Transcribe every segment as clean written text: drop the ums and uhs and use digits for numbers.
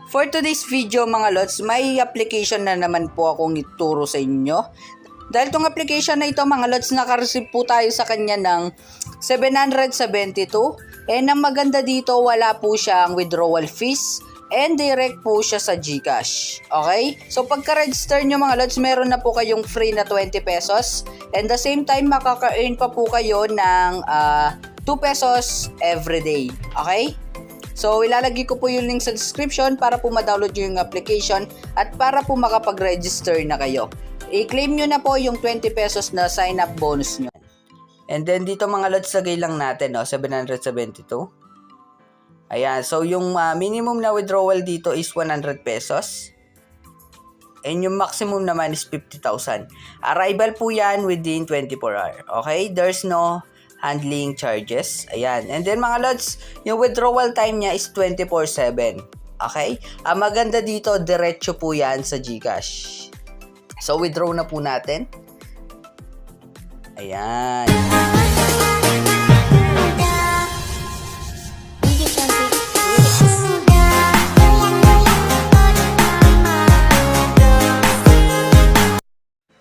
For today's video mga lods, may application na naman po akong ituro sa inyo. Dahil tong application na ito mga lods, nakareceive po tayo sa kanya ng 772. And ang maganda dito, wala po siyang withdrawal fees. And direct po siya sa GCash. Okay? So pagka-register nyo mga lods, meron na po kayong free na 20 pesos. And the same time, makaka-earn pa po kayo ng 2 pesos every day. Okay? So, ilalagay ko po yung link sa description para po ma-download nyo yung application at para po makapag-register na kayo. I-claim nyo na po yung 20 pesos na sign-up bonus nyo. And then, dito mga lods, sagay lang natin, no? 772. Ayan. So, yung minimum na withdrawal dito is 100 pesos. And yung maximum naman is 50,000. Arrival po yan within 24 hours. Okay? There's no handling charges. Ayan. And then mga lods, yung withdrawal time niya is 24/7. Okay? Ang maganda dito, diretso po yan sa GCash. So, withdraw na po natin. Ayan.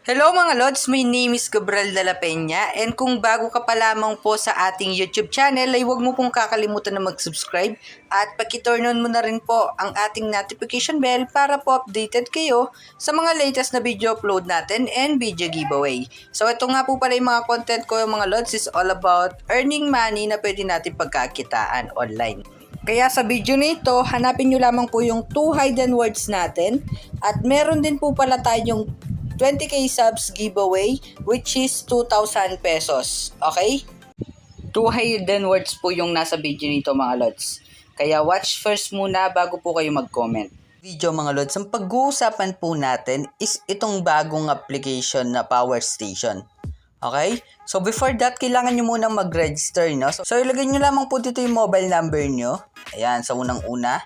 Hello mga lods, my name is Gabriel de la Peña and kung bago ka pa lamang po sa ating YouTube channel ay huwag mo pong kakalimutan na mag-subscribe at paki-turn on mo na rin po ang ating notification bell para po updated kayo sa mga latest na video upload natin and video giveaway. So ito nga po pala yung mga content ko mga lods, is all about earning money na pwede natin pagkakitaan online. Kaya sa video nito, hanapin nyo lamang po yung 2 hidden words natin at meron din po pala tayong 20k subs giveaway which is 2,000 pesos. Okay? 2 hidden words po yung nasa video nito mga lods. Kaya watch first muna bago po kayo mag-comment. Video mga lods, ang pag-uusapan po natin is itong bagong application na Power Station. Okay? So before that, kailangan nyo munang mag-register, no? So ilagay nyo lamang po dito yung mobile number nyo. Ayan, sa unang-una.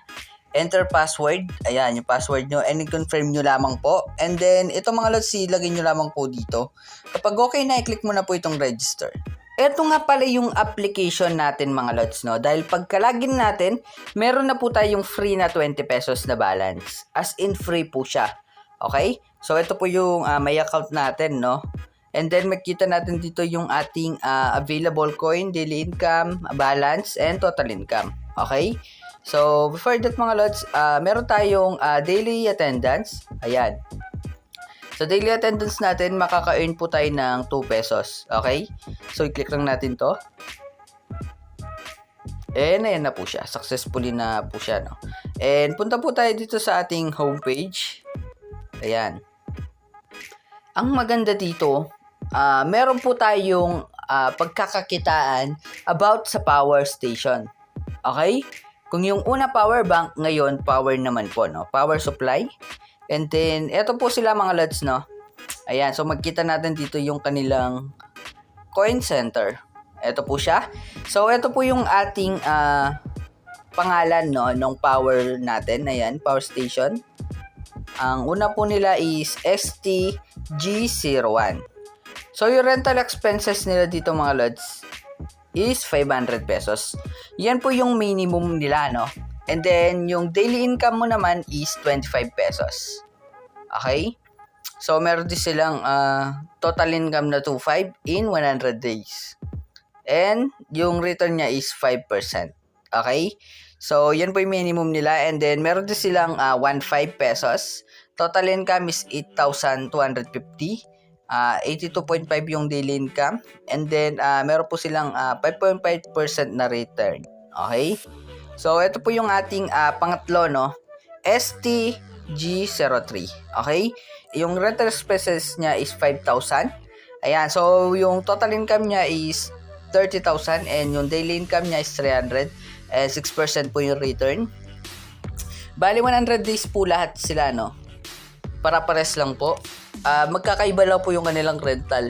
Enter password. Ayan, yung password nyo. And i-confirm nyo lamang po. And then, ito mga lods, ilagay nyo lamang po dito. Kapag okay na, i-click mo na po itong register. Ito nga pala yung application natin mga lods, no? Dahil pagka-login natin, meron na po tayong free na 20 pesos na balance. As in, free po siya. Okay? So, ito po yung may account natin, no? And then, makita natin dito yung ating available coin, daily income, balance, and total income. Okay? So, before that mga lods, meron tayong daily attendance. Ayan. So, daily attendance natin, makaka-earn po tayo ng 2 pesos. Okay? So, i-click lang natin to. And, ayan na po siya. Successfully na po siya, no? And, punta po tayo dito sa ating homepage. Ayan. Ang maganda dito, meron po tayong pagkakakitaan about sa power station. Okay? Kung yung una power bank, ngayon power naman po, no? Power supply. And then, eto po sila mga lods, no? Ayan, so magkita natin dito yung kanilang coin center. Eto po siya. So, eto po yung ating pangalan, no? Nung power natin. Ayan, power station. Ang una po nila is STG01. So, yung rental expenses nila dito mga lods is 500 pesos. Yan po yung minimum nila, no? And then, yung daily income mo naman is 25 pesos. Okay? So, meron din silang total income na 2.5 in 100 days. And, yung return niya is 5%. Okay? So, yan po yung minimum nila. And then, meron din silang 1.5 pesos. Total income is 8,250. 82.5 yung daily income. And then, meron po silang 5.5% na return. Okay? So, ito po yung ating pangatlo, no? STG03. Okay? Yung rental expenses niya is 5,000. Ayan. So, yung total income niya is 30,000. And yung daily income niya is 300. And 6% po yung return. Bali, 100 days po lahat sila, no? Para-pares lang po. Magkakaiba lang po yung kanilang rental.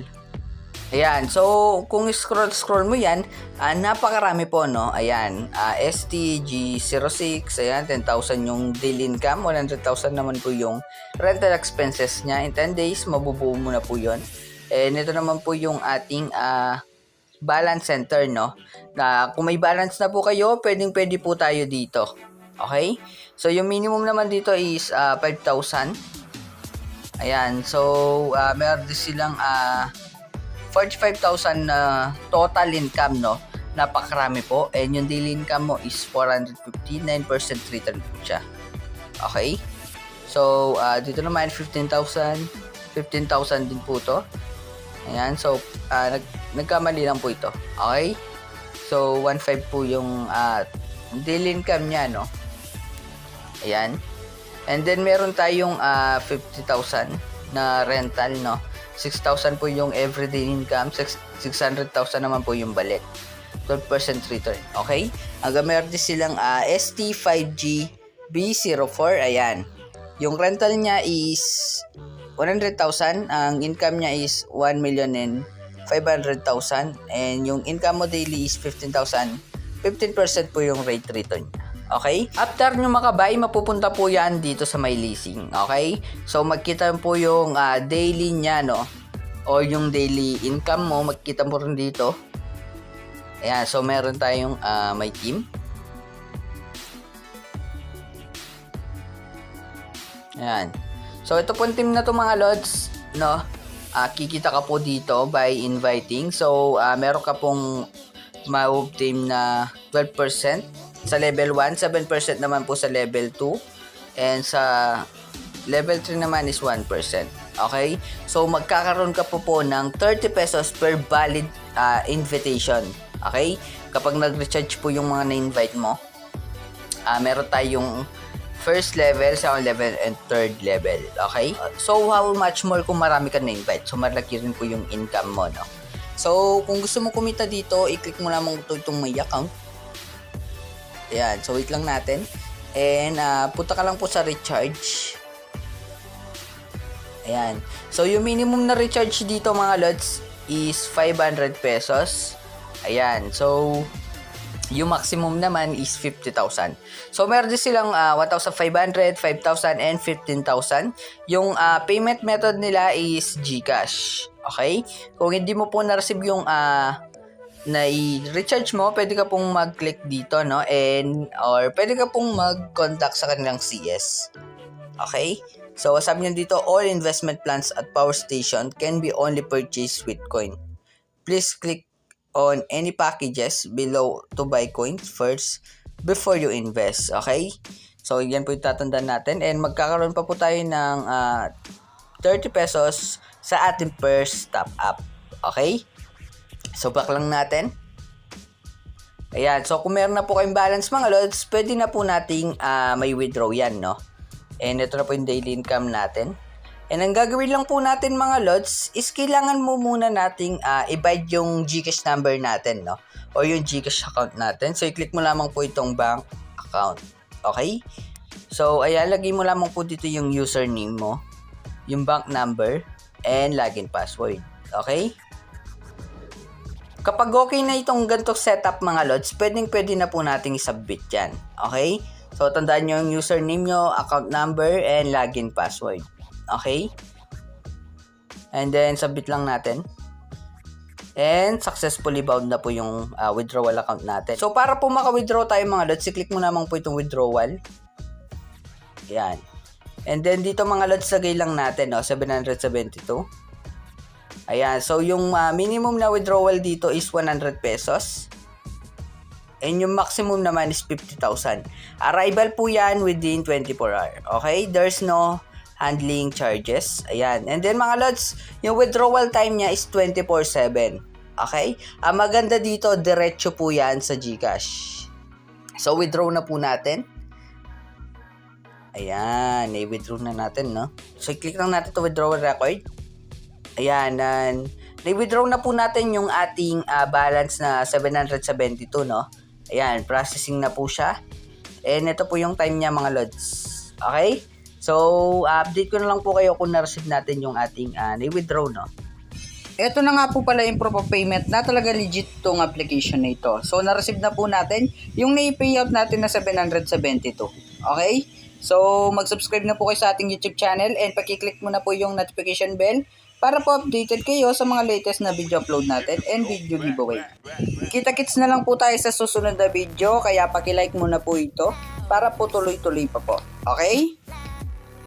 Ayan. So, kung scroll mo yan, napakarami po, no? Ayan. STG06. Ayan. 10,000 yung daily income. 100,000 naman po yung rental expenses niya. In 10 days, mabubuo mo na po yun. And ito naman po yung ating balance center, no? Na kung may balance na po kayo, pwede po tayo dito. Okay? So, yung minimum naman dito is 5,000. Ayan. So, meron din silang 45,000 na total income, no? Napakarami po. And yung daily income mo is 459% return po siya. Okay? So, dito naman 15,000. 15,000 din po to. Ayan. So, nagkamali lang po ito. Okay? So, 1.5 po yung daily income niya, no? Ayan. And then, meron tayong 50,000 na rental, no? 6,000 po yung everyday income. 600,000 naman po yung balik. 12% return. Okay? Hanggang meron din silang ST5G B04. Ayan. Yung rental niya is 100,000. Ang income niya is 1,500,000. And yung income mo daily is 15,000. 15% po yung rate return niya. Okay? After nyo makabay, mapupunta po yan dito sa my leasing. Okay? So, magkita po yung daily niya, no? O yung daily income mo, magkita mo rin dito. Ayan. So, meron tayong my team. Ayan. So, ito po yung team na to mga lods, no? Kikita ka po dito by inviting. So, meron ka pong ma-move team na 12%. Sa level 1, 7% naman po sa level 2. And sa level 3 naman is 1%. Okay? So, magkakaroon ka po ng 30 pesos per valid invitation. Okay? Kapag nag-recharge po yung mga na-invite mo, meron tayong first level, second level, and third level. Okay? So, how much more kung marami ka na-invite? So, malaki rin po yung income mo, no? So, kung gusto mo kumita dito, i-click mo lamang itong may account. Ayan. So, wait lang natin. And, punta ka lang po sa recharge. Ayan. So, yung minimum na recharge dito mga lods is 500 pesos. Ayan. So, yung maximum naman is 50,000. So, meron din silang 1,500, 5,000, and 15,000. Yung payment method nila is GCash. Okay? Kung hindi mo po na-receive yung na i-recharge mo, pwede ka pong mag-click dito, no? Or pwede ka pong mag-contact sa kanilang CS. Okay? So, sabi niyo dito, all investment plans at power station can be only purchased with coin. Please click on any packages below to buy coins first before you invest. Okay? So, yan po yung tatandaan natin. And magkakaroon pa po tayo ng 30 pesos sa ating first top up. Okay? So, back lang natin. Ayan. So, kung meron na po kayong balance mga lods, pwede na po nating may withdraw yan, no? And ito na po yung daily income natin. And ang gagawin lang po natin mga lods is kailangan mo muna nating i-buy yung GCash number natin, no? O yung GCash account natin. So, i-click mo lamang po itong bank account. Okay? So, ayan. Lagay mo lamang po dito yung username mo, yung bank number, and login password. Okay? Kapag okay na itong ganitong setup mga lods, pwede na po nating i-submit yan. Okay? So, tandaan nyo yung username nyo, account number, and login password. Okay? And then, submit lang natin. And, successfully bound na po yung withdrawal account natin. So, para po maka-withdraw tayo mga lods, i-click mo naman po itong withdrawal. Yan. And then, dito mga lods, lagay lang natin, no? 772. Ayan, so yung minimum na withdrawal dito is 100 pesos. And yung maximum naman is 50,000. Arrival po yan within 24 hours. Okay? There's no handling charges. Ayan. And then mga lods, yung withdrawal time niya is 24/7. Okay? Ang maganda dito, diretso po yan sa GCash. So, withdraw na po natin. Ayan, i-withdraw na natin, no? So, i-click lang natin to withdrawal record. Ayan, na-withdraw na po natin yung ating balance na 772, no? Ayan, processing na po siya. And ito po yung time niya mga lods. Okay? So, update ko na lang po kayo kung na-receive natin yung ating na-withdraw, no? Ito na nga po pala yung proof of payment na talaga legit tong application na ito. So, na-receive na po natin yung na-payout natin na 772. Okay? So, mag-subscribe na po kayo sa ating YouTube channel and pakiclick mo na po yung notification bell para po updated kayo sa mga latest na video upload natin and video giveaway. Kita-kits na lang po tayo sa susunod na video, kaya paki-like mo na po ito para po tuloy-tuloy pa po. Okay?